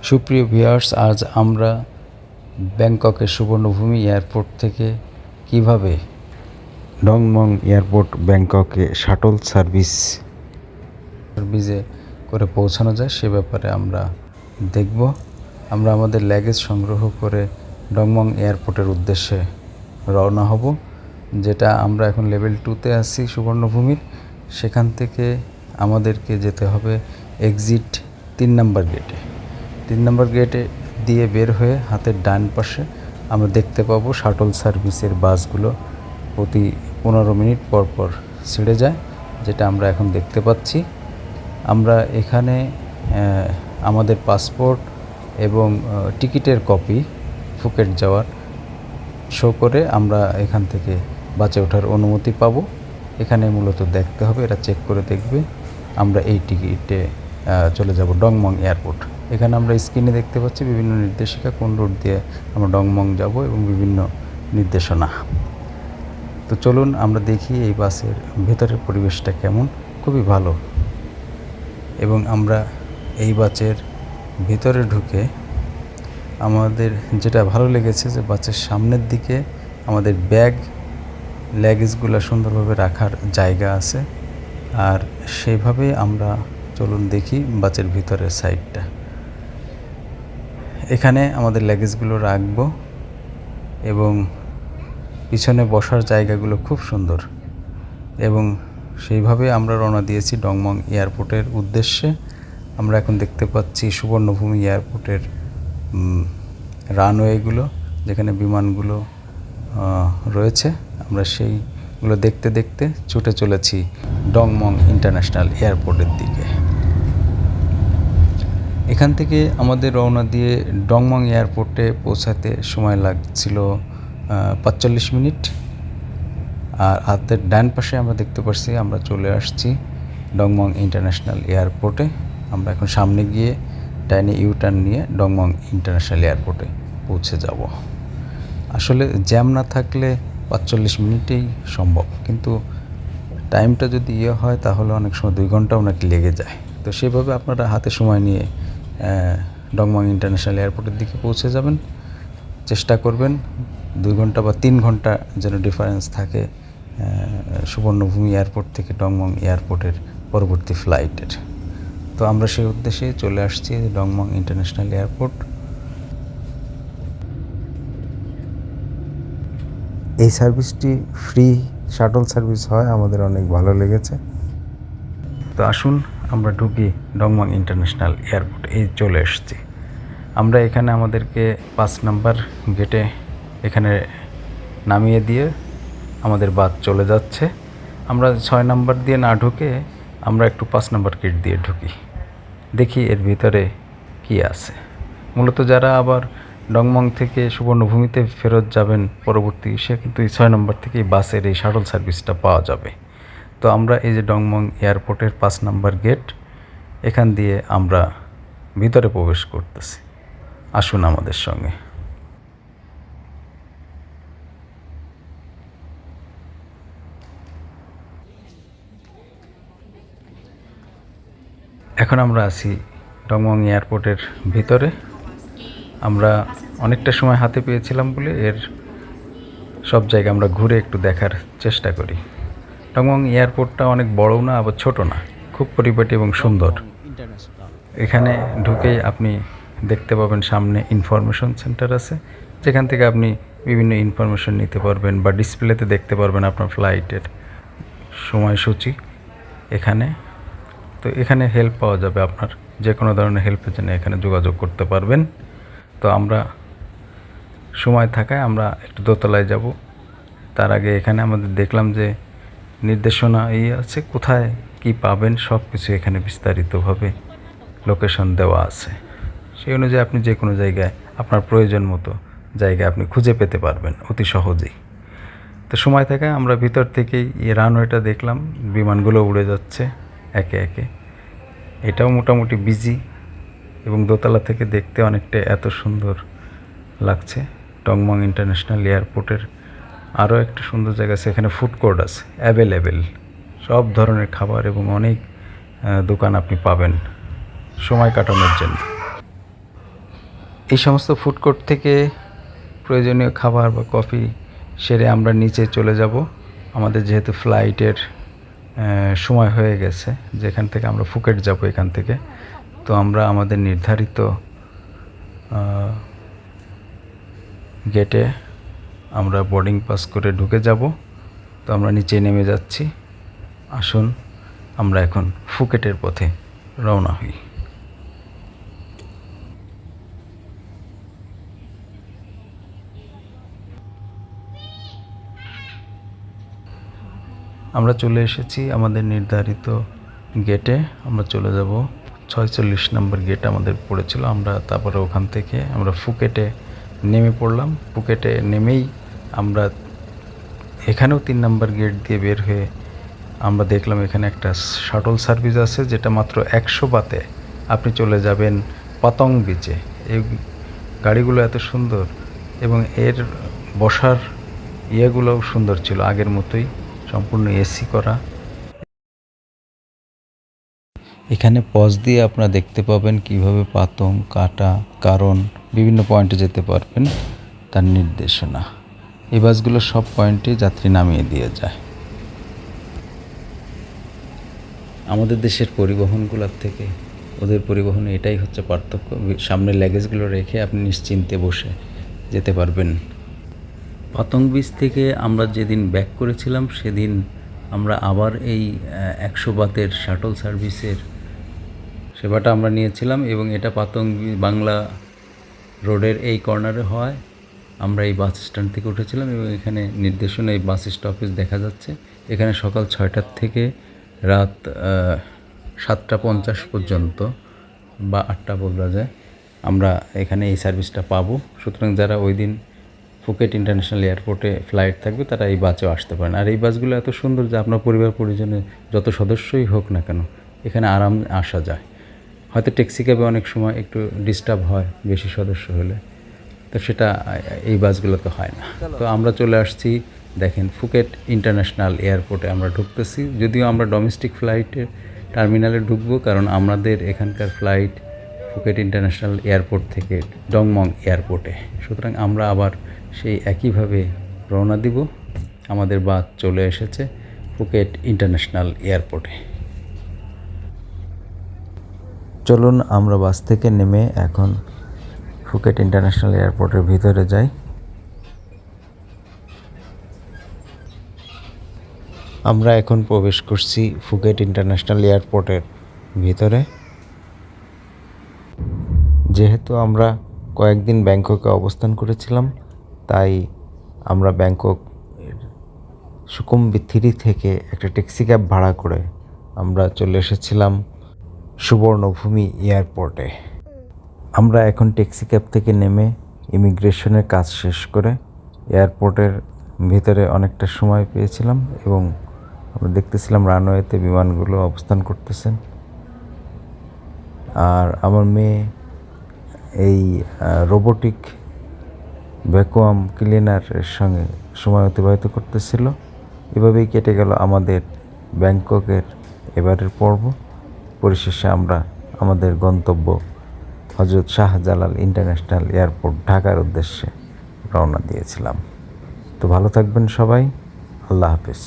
সুপ্রিয় ভিউয়ার্স, আজ আমরা ব্যাংককের সুবর্ণভূমি এয়ারপোর্ট থেকে কিভাবে ডংমং এয়ারপোর্ট ব্যাংককে শাটল সার্ভিসে করে পৌঁছানো যায় সে ব্যাপারে আমরা দেখব। আমরা আমাদের লাগেজ সংগ্রহ করে ডংমং এয়ারপোর্টের উদ্দেশ্যে রওনা হব, যেটা আমরা এখন লেভেল 2-তে আছি সুবর্ণভূমির। সেখান থেকে আমাদেরকে যেতে হবে এক্সিট 3 নম্বর গেটে। 3 নম্বর গেটে দিয়ে বের হয়ে হাতের ডান পাশে আমরা দেখতে পাবো শাটল সার্ভিসের বাসগুলো প্রতি 15 মিনিট পর পর ছেড়ে যায়, যেটা আমরা এখন দেখতে পাচ্ছি। আমরা এখানে আমাদের পাসপোর্ট এবং টিকিটের কপি ফুকেট যাওয়ার শো করে আমরা এখান থেকে বাসে ওঠার অনুমতি পাবো। এখানে মূলত দেখতে হবে, এরা চেক করে দেখবে আমরা এই টিকিটে চলে যাব ডংমং এয়ারপোর্ট। এখানে আমরা স্ক্রিনে দেখতে পাচ্ছি বিভিন্ন নির্দেশিকা, কোন রুট দিয়ে আমরা ডংমং যাব এবং বিভিন্ন নির্দেশনা। তো চলুন আমরা দেখি এই বাসের ভেতরের পরিবেশটা কেমন। খুবই ভালো। এবং আমরা এই বাসের ভিতরে ঢুকে আমাদের যেটা ভালো লেগেছে যে বাসের সামনের দিকে আমাদের ব্যাগ লাগেজগুলো সুন্দরভাবে রাখার জায়গা আছে। আর সেইভাবেই আমরা চলুন দেখি বাসের ভিতরের সাইডটা। এখানে আমাদের লাগেজগুলো রাখবো এবং পিছনে বসার জায়গাগুলো খুব সুন্দর, এবং সেইভাবে আমরা রওনা দিয়েছি ডংমং এয়ারপোর্টের উদ্দেশ্যে। আমরা এখন দেখতে পাচ্ছি সুবর্ণভূমি এয়ারপোর্টের রানওয়েগুলো, যেখানে বিমানগুলো রয়েছে। আমরা সেইগুলো দেখতে দেখতে ছুটে চলেছি ডংমং ইন্টারন্যাশনাল এয়ারপোর্টের দিকে। এখান থেকে আমাদের রওনা দিয়ে ডংমং এয়ারপোর্টে পৌঁছাতে সময় লাগছিল 45 মিনিট। আর হাতের ডান পাশে আমরা দেখতে পাচ্ছি আমরা চলে আসছি ডংমং ইন্টারন্যাশনাল এয়ারপোর্টে। আমরা এখন সামনে গিয়ে ডাইনে ইউটার্ন নিয়ে ডংমং ইন্টারন্যাশনাল এয়ারপোর্টে পৌঁছে যাব। আসলে জ্যাম না থাকলে 45 মিনিটেই সম্ভব, কিন্তু টাইমটা যদি হয় তাহলে অনেক সময় 2 ঘন্টাও নাকি লেগে যায়। তো সেভাবে আপনারা হাতে সময় নিয়ে ডংমং ইন্টারন্যাশনাল এয়ারপোর্টের দিকে পৌঁছে যাবেন। চেষ্টা করবেন 2 ঘন্টা বা 3 ঘন্টা যেন ডিফারেন্স থাকে সুবর্ণভূমি এয়ারপোর্ট থেকে ডংমং এয়ারপোর্টের পরবর্তী ফ্লাইটের। তো আমরা সেই উদ্দেশ্যে চলে আসছি ডংমং ইন্টারন্যাশনাল এয়ারপোর্ট। এই সার্ভিসটি ফ্রি শাটল সার্ভিস হয়, আমাদের অনেক ভালো লেগেছে। তো আসুন আমরা ঢুকি ডংমং ইন্টারন্যাশনাল এয়ারপোর্ট। এই চলে এসেছি আমরা এখানে। আমাদেরকে 5 নাম্বার গেটে এখানে নামিয়ে দিয়ে আমাদের বাস চলে যাচ্ছে। আমরা 6 নাম্বার দিয়ে না ঢুকে আমরা একটু 5 নাম্বার গেট দিয়ে ঢুকি, দেখি এর ভিতরে কি আছে। মূলত যারা আবার ডংমং থেকে সুবর্ণভূমিতে ফেরত যাবেন পরবর্তী, সে কিন্তু এই 6 নম্বর থেকেই বাসের এই শাটল সার্ভিসটা পাওয়া যাবে। তো আমরা এই যে ডংমং এয়ারপোর্টের 5 নাম্বার গেট, এখান দিয়ে আমরা ভিতরে প্রবেশ করতেছি। আসুন আমাদের সঙ্গে। এখন আমরা আছি ডংমং এয়ারপোর্টের ভিতরে। আমরা অনেকটা সময় হাতে পেয়েছিলাম বলে এর সব জায়গা আমরা ঘুরে একটু দেখার চেষ্টা করি। ডংমং এয়ারপোর্টটা অনেক বড়ও না আবার ছোটো না, খুব পরিপাটি এবং সুন্দর। এখানে ঢুকেই আপনি দেখতে পাবেন সামনে ইনফরমেশন সেন্টার আছে, যেখান থেকে আপনি বিভিন্ন ইনফরমেশন নিতে পারবেন বা ডিসপ্লেতে দেখতে পারবেন আপনার ফ্লাইটের সময়সূচি এখানে। তো এখানে হেল্প পাওয়া যাবে, আপনার যে কোনো ধরনের হেল্পের জন্য এখানে যোগাযোগ করতে পারবেন। তো আমরা সময় থাকায় আমরা একটু দোতলায় যাব। তার আগে এখানে আমাদের দেখলাম যে নির্দেশনা আছে, কোথায় কি পাবেন সব কিছু এখানে বিস্তারিতভাবে লোকেশন দেওয়া আছে। সেই অনুযায়ী আপনি যে কোনো জায়গায় আপনার প্রয়োজন মতো জায়গায় আপনি খুঁজে পেতে পারবেন অতি সহজেই। তো সময় থাকায় আমরা ভিতর থেকেই এই রানওয়েটা দেখলাম, বিমানগুলো উড়ে যাচ্ছে একে একে। এটাও মোটামুটি বিজি এবং দোতলা থেকে দেখতে অনেকটা এত সুন্দর লাগছে। ডংমং ইন্টারন্যাশনাল এয়ারপোর্টের আরও একটা সুন্দর জায়গা আছে, এখানে ফুড কোর্ট আছে অ্যাভেলেবেল, সব ধরনের খাবার এবং অনেক দোকান আপনি পাবেন সময় কাটানোর জন্য। এই সমস্ত ফুড কোর্ট থেকে প্রয়োজনীয় খাবার বা কফি সেরে আমরা নিচে চলে যাব। আমাদের যেহেতু ফ্লাইটের সময় হয়ে গেছে, যেখান থেকে আমরা ফুকেট যাব এখান থেকে, তো আমরা আমাদের নির্ধারিত গেটে আমরা বোর্ডিং পাস করে ঢুকে যাব। তো আমরা নিচে নেমে যাচ্ছি। আসুন আমরা এখন ফুকেটের পথে রওনা হই। আমরা চলে এসেছি আমাদের নির্ধারিত গেটে। আমরা চলে যাব 46 নম্বর গেট আমাদের পড়েছিল। আমরা তারপরে ওখান থেকে আমরা ফুকেটে নেমে পড়লাম। ফুকেটে নেমেই আমরা এখানেও 3 নম্বর গেট দিয়ে বের হয়ে আমরা দেখলাম এখানে একটা শাটল সার্ভিস আছে, যেটা মাত্র 100 বাতে আপনি চলে যাবেন পাতং বিচে। এই গাড়িগুলো এত সুন্দর এবং এর বসার ইয়েগুলোও সুন্দর ছিল, আগের মতোই সম্পূর্ণ এসি করা। এখানে পজ দিয়ে আপনারা দেখতে পাবেন কিভাবে পাতং, কাটা, কারণ বিভিন্ন পয়েন্টে যেতে পারবেন, তার নির্দেশনা। এই বাসগুলো সব পয়েন্টে যাত্রী নামিয়ে দিয়ে যায়। আমাদের দেশের পরিবহনগুলোর থেকে ওদের পরিবহনে এটাই হচ্ছে পার্থক্য। সামনে লাগেজগুলো রেখে আপনি নিশ্চিন্তে বসে যেতে পারবেন। পাতং বিচ থেকে আমরা যেদিন ব্যাক করেছিলাম সেদিন আমরা আবার এই 100 বাতের শাটল সার্ভিসের সেবাটা আমরা নিয়েছিলাম এবং এটা পাতং বাংলা রোডের এই কর্নারে হয়। আমরা এই বাস স্ট্যান্ড থেকে উঠেছিলাম এবং এখানে নির্দেশনা এই বাস স্টপেজ দেখা যাচ্ছে। এখানে সকাল 6টার থেকে রাত 7টা 50 পর্যন্ত বা 8টা বলা যায় আমরা এখানে এই সার্ভিসটা পাবো। সুতরাং যারা ওই দিন ফুকেট ইন্টারন্যাশনাল এয়ারপোর্টে ফ্লাইট থাকবে তারা এই বাসেও আসতে পারেন। আর এই বাসগুলো এত সুন্দর যে আপনার পরিবার পরিজনে যত সদস্যই হোক না কেন এখানে আরাম আসা যায়। হয়তো ট্যাক্সি ক্যাবে অনেক সময় একটু ডিস্টার্ব হয় বেশি সদস্য হলে, তো সেটা এই বাসগুলোতে হয় না। তো আমরা চলে আসছি, দেখেন ফুকেট ইন্টারন্যাশনাল এয়ারপোর্টে আমরা ঢুকতেছি। যদিও আমরা ডোমেস্টিক ফ্লাইটের টার্মিনালে ঢুকবো, কারণ আমাদের এখানকার ফ্লাইট ফুকেট ইন্টারন্যাশনাল এয়ারপোর্ট থেকে ডংমং এয়ারপোর্টে। সুতরাং আমরা আবার সেই একইভাবে রওনা দিব। আমাদের বাস চলে এসেছে ফুকেট ইন্টারন্যাশনাল এয়ারপোর্টে। চলুন আমরা বাস থেকে নেমে এখন ফুকেট ইন্টারন্যাশনাল এয়ারপোর্টের ভিতরে যাই। আমরা এখন প্রবেশ করছি ফুকেট ইন্টারন্যাশনাল এয়ারপোর্টের ভিতরে। যেহেতু আমরা কয়েকদিন ব্যাংককে অবস্থান করেছিলাম, তাই আমরা ব্যাংকক সুকুমবিথ 3 থেকে একটা ট্যাক্সি ক্যাব ভাড়া করে আমরা চলে এসেছিলাম সুবর্ণভূমি এয়ারপোর্টে। আমরা এখন ট্যাক্সি ক্যাব থেকে নেমে ইমিগ্রেশনের কাজ শেষ করে এয়ারপোর্টের ভিতরে অনেকটা সময় পেয়েছিলাম এবং আমরা দেখতেছিলাম রানওয়েতে বিমানগুলো অবস্থান করতেছেন। আর আমার মেয়ে এই রোবোটিক ভ্যাকুয়াম ক্লিনারের সঙ্গে সময় অতিবাহিত করতেছিল। এভাবেই কেটে গেল আমাদের ব্যাংককের এবারের পর্ব। পরিশেষে আমরা আমাদের গন্তব্য হযরত শাহজালাল ইন্টারন্যাশনাল এয়ারপোর্ট ঢাকার উদ্দেশ্যে রওনা দিয়েছিলাম। তো ভালো থাকবেন সবাই, আল্লাহ হাফেজ।